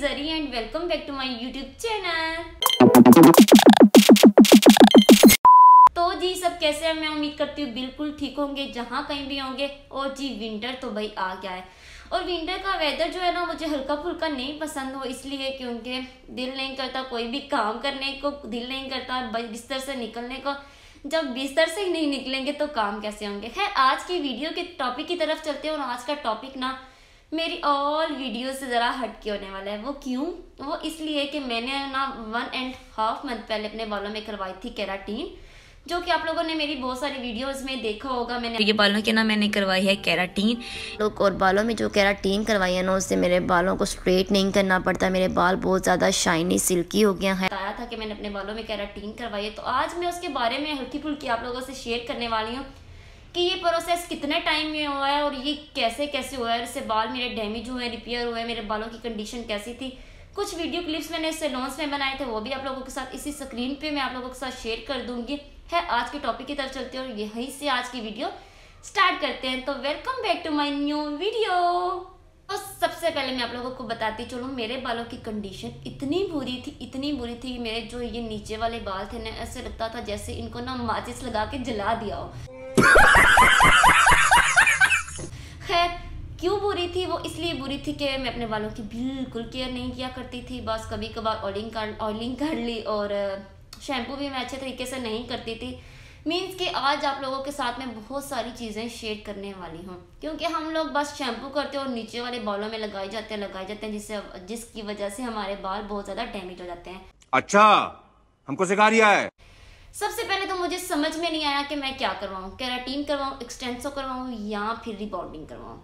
Zari and welcome back to my YouTube channel. तो जी सब कैसे हैं? मैं उम्मीद करती हूँ बिल्कुल ठीक होंगे जहाँ कहीं भी होंगे। और जी विंटर तो भाई आ गया है और विंटर का वेदर जो है ना मुझे हल्का फुल्का नहीं पसंद हो, इसलिए क्योंकि दिल नहीं करता कोई भी काम करने को, दिल नहीं करता बिस्तर से निकलने को। जब बिस्तर से ही नहीं निकलेंगे तो काम कैसे होंगे। खैर आज की वीडियो के टॉपिक की तरफ चलते हैं और आज का टॉपिक ना मेरी ऑल वीडियो से ज़रा हटके होने वाला है। वो क्यों? वो इसलिए कि मैंने ना 1.5 मंथ पहले अपने बालों में करवाई थी केराटिन, जो कि आप लोगों ने मेरी बहुत सारी वीडियोस में देखा होगा। मैंने ये बालों के ना मैंने करवाई है केराटिन लोग, और बालों में जो केराटिन करवाई है ना उससे मेरे बालों को स्ट्रेट नहीं करना पड़ता। मेरे बाल बहुत ज़्यादा शाइनी सिल्की हो गया है। बताया था कि मैंने अपने बालों में केराटिन करवाई है, तो आज मैं उसके बारे में हल्की फुल्की आप लोगों से शेयर करने वाली हूँ कि ये प्रोसेस कितने टाइम में हुआ है और ये कैसे कैसे हुआ है। इससे बाल मेरे डैमेज हुए, रिपेयर हुए, मेरे बालों की कंडीशन कैसी थी। कुछ वीडियो क्लिप्स मैंने सैलून्स में बनाए थे, वो भी आप लोगों के साथ इसी स्क्रीन पे मैं आप लोगों के साथ शेयर कर दूंगी। है आज के टॉपिक की तरफ चलते हैं और यहीं से आज की वीडियो स्टार्ट करते हैं। तो welcome back to my new video. तो सबसे पहले मैं आप लोगों को बताती चलूँ, मेरे बालों की कंडीशन इतनी बुरी थी। मेरे जो ये नीचे वाले बाल थे ना, ऐसे लगता था जैसे इनको ना माचिस लगा के जला दिया हो। खैर क्यों बुरी थी? वो इसलिए बुरी थी कि मैं अपने बालों की बिल्कुल केयर नहीं किया करती थी। बस कभी कभार ऑयलिंग कर ली और शैम्पू भी मैं अच्छे तरीके से नहीं करती थी। मीन्स कि आज आप लोगों के साथ में बहुत सारी चीज़ें शेयर करने वाली हूँ, क्योंकि हम लोग बस शैम्पू करते हैं और नीचे वाले बालों में लगाए जाते हैं जिसकी वजह से हमारे बाल बहुत ज़्यादा डैमेज हो जाते हैं। अच्छा, हमको सिखा रिया है। सबसे पहले तो मुझे समझ में नहीं आया कि मैं क्या करवाऊँ, केराटिन करवाऊँ, एक्सटेंसो करवाऊँ या फिर रिबॉन्डिंग करवाऊँ।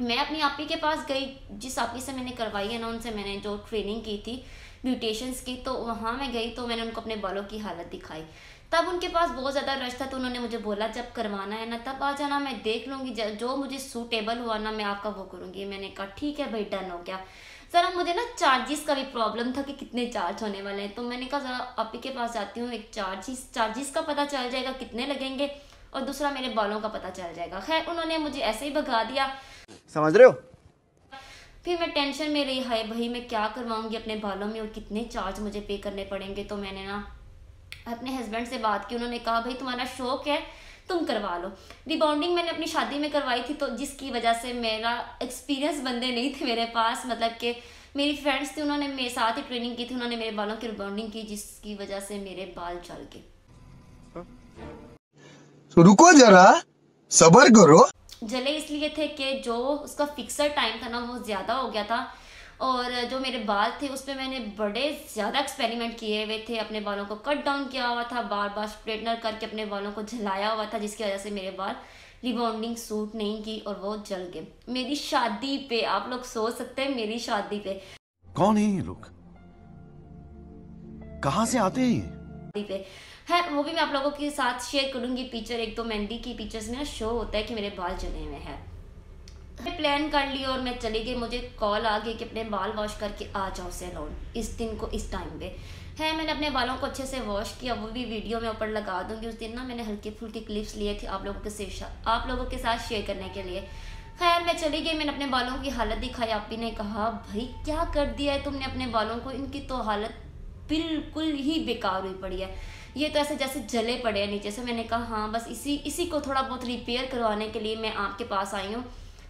मैं अपनी आपी के पास गई, जिस आपी से मैंने करवाई है ना, उनसे मैंने जो ट्रेनिंग की थी ब्यूटिशियंस की, तो वहाँ मैं गई तो मैंने उनको अपने बालों की हालत दिखाई। तब उनके पास बहुत ज़्यादा रश था, तो उन्होंने मुझे बोला जब करवाना है ना तब आ जाना, मैं देख लूँगी, जो मुझे सूटेबल हुआ ना मैं आपका वो करूँगी। मैंने कहा ठीक है भाई, डन हो गया। ज़रा मुझे ना चार्जेस का भी प्रॉब्लम था कि कितने चार्ज होने वाले हैं, तो मैंने कहा ज़रा आपी के पास जाती हूँ, एक चार्जेस का पता चल जाएगा कितने लगेंगे और दूसरा मेरे बालों का पता चल जाएगा। खैर उन्होंने मुझे ऐसे ही भगा दिया, समझ रहे हो। फिर मैं टेंशन में रही, हाय भाई मैं क्या करवाऊंगी अपने बालों में और कितने चार्ज मुझे पे करने पड़ेंगे। तो मैंने ना अपने हस्बैंड से बात की, उन्होंने कहा भाई तुम्हारा शौक है तुम करवा लो। रिबॉन्डिंग मैंने अपनी शादी में करवाई थी, तो जिसकी वजह से मेरा एक्सपीरियंस बंदे नहीं थे मेरे पास, मतलब कि मेरी फ्रेंड्स थी, उन्होंने मेरे साथ ही ट्रेनिंग की थी, उन्होंने मेरे बालों की रिबॉन्डिंग की, जिसकी वजह से मेरे बाल जल गए। रुको जरा, सब्र करो। जले इसलिए थे कि जो उसका फिक्सर टाइम था ना वो ज़्यादा हो गया था, और जो मेरे बाल थे उस पर मैंने बड़े ज़्यादा एक्सपेरिमेंट किए हुए थे। अपने बालों को कट डाउन किया हुआ था, बार बार स्ट्रेटनर करके अपने बालों को झलाया हुआ था, जिसकी वजह से मेरे बाल रिबॉन्डिंग सूट नहीं की और वो जल गए। मेरी शादी पे, आप लोग सोच सकते हैं मेरी शादी पे। कौन है ये लोग, कहाँ से आते हैं पे है, वो भी मैं आप लोगों के साथ शेयर करूंगी पिक्चर। एक तो मेहंदी की पिक्चर्स में शो होता है कि मेरे बाल जले हुए हैं। मैं प्लान कर ली और मैं चली गई। मुझे कॉल आ गई कि अपने बाल वॉश करके आ जाओ सैलून इस दिन को इस टाइम पे। है मैंने अपने बालों को अच्छे से वॉश किया, वो भी वीडियो में ऊपर लगा दूंगी। उस दिन ना मैंने हल्के फुल्के क्लिप्स लिए थे आप लोगों के साथ शेयर करने के लिए। खैर मैं चली गई, मैंने अपने बालों की हालत दिखाई। आपी ने कहा भाई क्या कर दिया है तुमने अपने बालों को, इनकी तो हालत बिल्कुल ही बेकार हुई पड़ी है, ये तो ऐसे जैसे जले पड़े हैं नीचे से। मैंने कहा हाँ बस इसी को थोड़ा बहुत रिपेयर करवाने के लिए मैं आपके पास आई हूँ,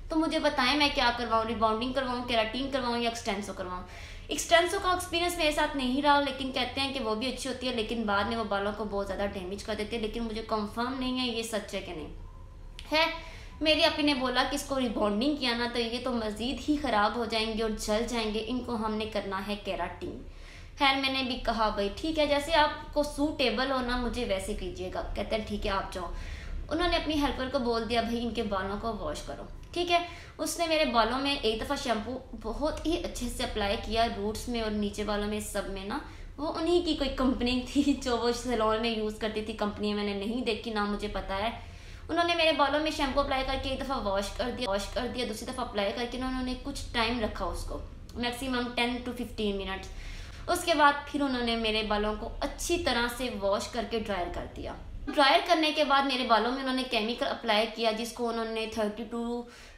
तो मुझे बताएं मैं क्या करवाऊँ, रिबॉन्डिंग करवाऊँ, केराटिन करवाऊँ या एक्सटेंसो करवाऊँ। एक्सटेंसो का एक्सपीरियंस मेरे साथ नहीं रहा, लेकिन कहते हैं कि वो भी अच्छी होती है, लेकिन बाद में वो बालों को बहुत ज़्यादा डैमेज कर देती है। लेकिन मुझे कंफर्म नहीं है ये सच है कि नहीं है। मेरी अपी ने बोला कि इसको रिबॉन्डिंग किया ना तो ये तो मज़ीद ही ख़राब हो जाएंगे और जल जाएंगे, इनको हमने करना है केराटिन। खैर मैंने भी कहा भाई ठीक है, जैसे आपको सूटेबल हो ना मुझे वैसे कीजिएगा। कहते हैं ठीक है आप जाओ। उन्होंने अपनी हेल्पर को बोल दिया भाई इनके बालों को वॉश करो, ठीक है। उसने मेरे बालों में एक दफ़ा शैम्पू बहुत ही अच्छे से अप्लाई किया, रूट्स में और नीचे बालों में सब में ना। वो उन्हीं की कोई कंपनी थी जो वो सैलून में यूज़ करती थी, कंपनी मैंने नहीं देखी ना मुझे पता है। उन्होंने मेरे बालों में शैम्पू अप्लाई करके एक दफ़ा वॉश कर दिया, दूसरी दफ़ा अप्लाई करके ना उन्होंने कुछ टाइम रखा उसको, मैक्सिमम 10 to 15 मिनट्स। उसके बाद फिर उन्होंने मेरे बालों को अच्छी तरह से वॉश करके ड्रायर कर दिया। ड्रायर करने के बाद मेरे बालों में उन्होंने केमिकल अप्लाई किया, जिसको उन्होंने 30 to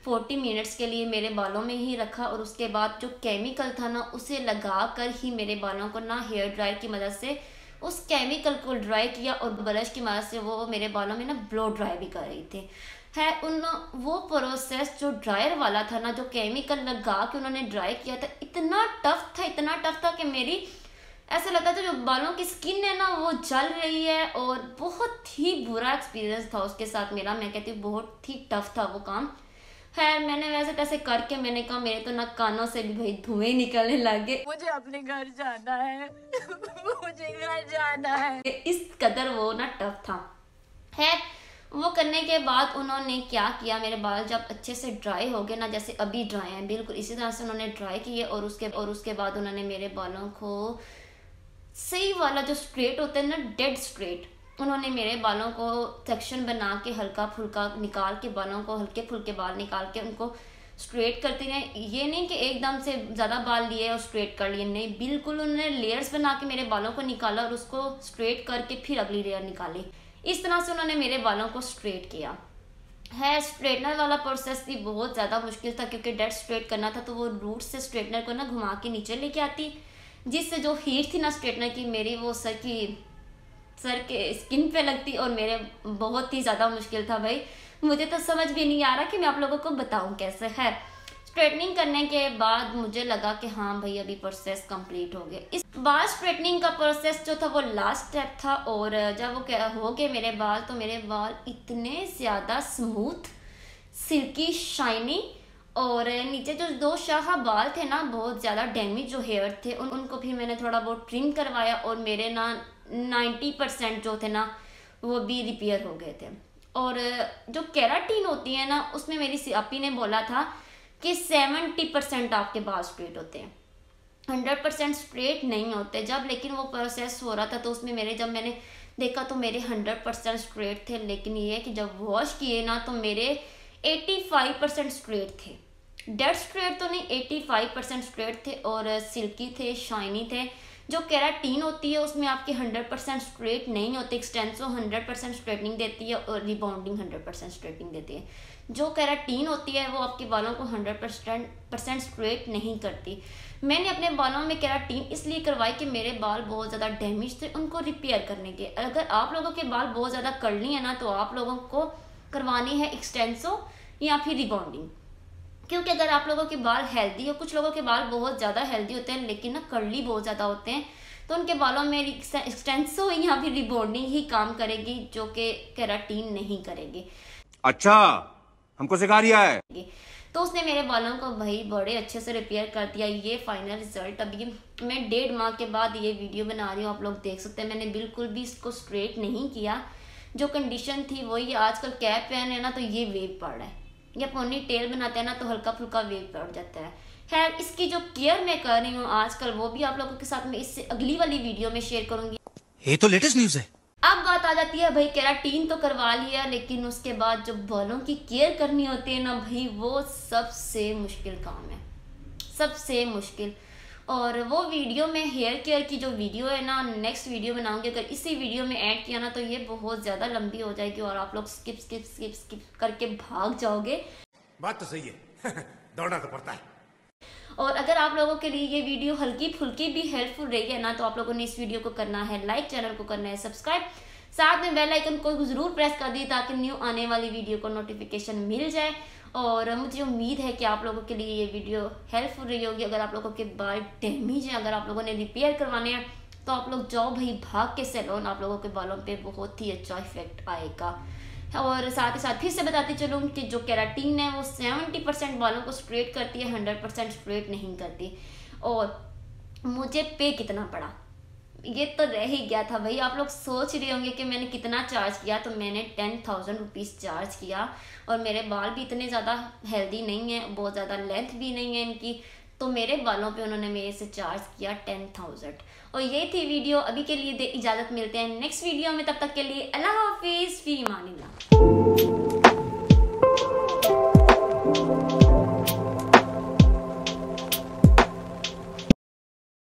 40 मिनट्स के लिए मेरे बालों में ही रखा। और उसके बाद जो केमिकल था ना, उसे लगा कर ही मेरे बालों को ना हेयर ड्रायर की मदद से उस केमिकल को ड्राई किया, और ब्रश की मदद से वो मेरे बालों में ना ब्लो ड्राई भी कर रही थी। है वो प्रोसेस जो ड्रायर वाला था ना, जो केमिकल लगा के उन्होंने ड्राई किया था, इतना टफ था कि मेरी ऐसा लगता था जो बालों की स्किन है ना वो जल रही है। और बहुत ही बुरा एक्सपीरियंस था उसके साथ मेरा, मैं कहती हूँ बहुत ही टफ था वो काम। खैर मैंने वैसे तैसे करके मैंने कहा मेरे तो ना कानों से भी भाई धुएं निकलने लगे, मुझे अपने घर जाना है मुझे घर जाना है, इस कदर वो ना टफ था। खैर वो करने के बाद उन्होंने क्या किया, मेरे बाल जब अच्छे से ड्राई हो गए ना, जैसे अभी ड्राई हैं बिल्कुल इसी तरह से उन्होंने ड्राई किए। और उसके बाद उन्होंने मेरे बालों को सही वाला जो स्ट्रेट होता है ना, डेड स्ट्रेट, उन्होंने मेरे बालों को सेक्शन बना के हल्का फुल्का निकाल के, बालों को हल्के फुल्के बाल निकाल के उनको स्ट्रेट करते रहे। ये नहीं कि एकदम से ज़्यादा बाल लिए और स्ट्रेट कर लिए, नहीं, बिल्कुल उन्होंने लेयर्स बना के मेरे बालों को निकाला और उसको स्ट्रेट करके फिर अगली लेयर निकाली। इस तरह से उन्होंने मेरे बालों को स्ट्रेट किया है। स्ट्रेटनर वाला प्रोसेस भी बहुत ज़्यादा मुश्किल था, क्योंकि डेड स्ट्रेट करना था तो वो रूट से स्ट्रेटनर को ना घुमा के नीचे लेके आती, जिससे जो हीट थी ना स्ट्रेटनर की मेरी वो सर के स्किन पे लगती, और मेरे बहुत ही ज़्यादा मुश्किल था भाई। मुझे तो समझ भी नहीं आ रहा कि मैं आप लोगों को बताऊं कैसे। है स्ट्रेटनिंग करने के बाद मुझे लगा कि हाँ भाई अभी प्रोसेस कंप्लीट हो गया। इस बाल स्ट्रेटनिंग का प्रोसेस जो था वो लास्ट स्टेप था। और जब वो हो गए मेरे बाल, तो मेरे बाल इतने ज़्यादा स्मूथ, सिल्की, शाइनी, और नीचे जो 2 शाखा बाल थे ना बहुत ज़्यादा डैमेज जो हेयर थे उनको भी मैंने थोड़ा बहुत ट्रिम करवाया, और मेरे ना 90% जो थे ना वो भी रिपेयर हो गए थे। और जो केराटिन होती है ना, उसमें मेरी सियापी ने बोला था कि 70% आपके बाल स्ट्रेट होते हैं, 100% स्ट्रेट नहीं होते। जब लेकिन वो प्रोसेस हो रहा था तो उसमें जब मैंने देखा तो मेरे 100% स्ट्रेट थे, लेकिन ये कि जब वॉश किए ना तो मेरे 85% स्ट्रेट थे। डेड स्ट्रेट तो नहीं, 85% स्ट्रेट थे और सिल्की थे, शाइनी थे। जो केराटिन होती है उसमें आपके 100% स्ट्रेट नहीं होते। एक्सटेंसो 100% स्ट्रेटनिंग देती है और रिबाउंडिंग 100% स्ट्रेटनिंग देती है। जो केराटिन होती है वो आपके बालों को 100% स्ट्रेट नहीं करती। मैंने अपने बालों में केराटिन इसलिए करवाई कि मेरे बाल बहुत ज़्यादा डैमेज थे, उनको रिपेयर करने के। अगर आप लोगों के बाल बहुत ज़्यादा कर्ली है ना तो आप लोगों को करवानी है एक्सटेंसो या फिर रिबाउंडिंग, क्योंकि अगर आप लोगों के बाल हेल्दी हो, कुछ लोगों के बाल बहुत ज़्यादा हेल्दी होते हैं लेकिन ना कर्ली बहुत ज़्यादा होते हैं, तो उनके बालों में एक्सटेंसो या फिर रिबॉन्डिंग ही काम करेगी, जो कि केराटिन नहीं करेगी। अच्छा, हमको सिखा रिया है। तो उसने मेरे बालों को भाई बड़े अच्छे से रिपेयर कर दिया। ये फाइनल रिजल्ट अभी मैं 1.5 माह के बाद ये वीडियो बना रही हूँ, आप लोग देख सकते हैं। मैंने बिल्कुल भी इसको स्ट्रेट नहीं किया, जो कंडीशन थी वही। आजकल कैप पहन है ना तो ये वेव पड़ रहा है, या पोनी टेल बनाते हैं ना तो हल्का फुल्का वेव पड़ जाता है। खैर इसकी जो केयर मैं कर रही हूँ आजकल वो भी आप लोगों के साथ मैं इससे अगली वाली वीडियो में शेयर करूंगी। ये तो लेटेस्ट न्यूज़ है। अब बात आ जाती है भाई, केराटिन तो करवा लिया, लेकिन उसके बाद जो बालों की केयर करनी होती है ना भाई, वो सबसे मुश्किल काम है, सबसे मुश्किल। और वो वीडियो में हेयर केयर की जो वीडियो है ना, नेक्स्ट वीडियो बनाऊंगी। अगर इसी वीडियो में ऐड किया ना तो ये बहुत ज़्यादा लंबी हो जाएगी और आप लोग स्किप करके भाग जाओगे। बात तो सही है दौड़ना तो पड़ता है। और अगर आप लोगों के लिए ये वीडियो हल्की फुल्की भी हेल्पफुल रही है ना, तो आप लोगों ने इस वीडियो को करना है लाइक, चैनल को करना है सब्सक्राइब, साथ में बेल आइकन को जरूर प्रेस कर दी ताकि न्यू आने वाली वीडियो को नोटिफिकेशन मिल जाए। और मुझे उम्मीद है कि आप लोगों के लिए ये वीडियो हेल्पफुल रही होगी। अगर आप लोगों के बाल डैमेज हैं, अगर आप लोगों ने रिपेयर करवाने हैं तो आप लोग जाओ भाई भाग के सैलून, आप लोगों के बालों पे बहुत ही अच्छा इफेक्ट आएगा। और साथ ही साथ फिर से बताती चलूँ कि जो केराटिन है वो 70% बालों को स्ट्रेट करती है, 100% स्ट्रेट नहीं करती। और मुझे पे कितना पड़ा ये तो रह ही गया था भाई। आप लोग सोच रहे होंगे कि मैंने कितना चार्ज किया, तो मैंने 10,000 रुपीज़ चार्ज किया। और मेरे बाल भी इतने ज़्यादा हेल्दी नहीं है, बहुत ज़्यादा लेंथ भी नहीं है इनकी, तो मेरे बालों पे उन्होंने मेरे से चार्ज किया 10,000। और ये थी वीडियो, अभी के लिए इजाज़त, मिलते हैं नेक्स्ट वीडियो में। तब तक के लिए अल्लाह हाफिज़, फी अमानिल्लाह।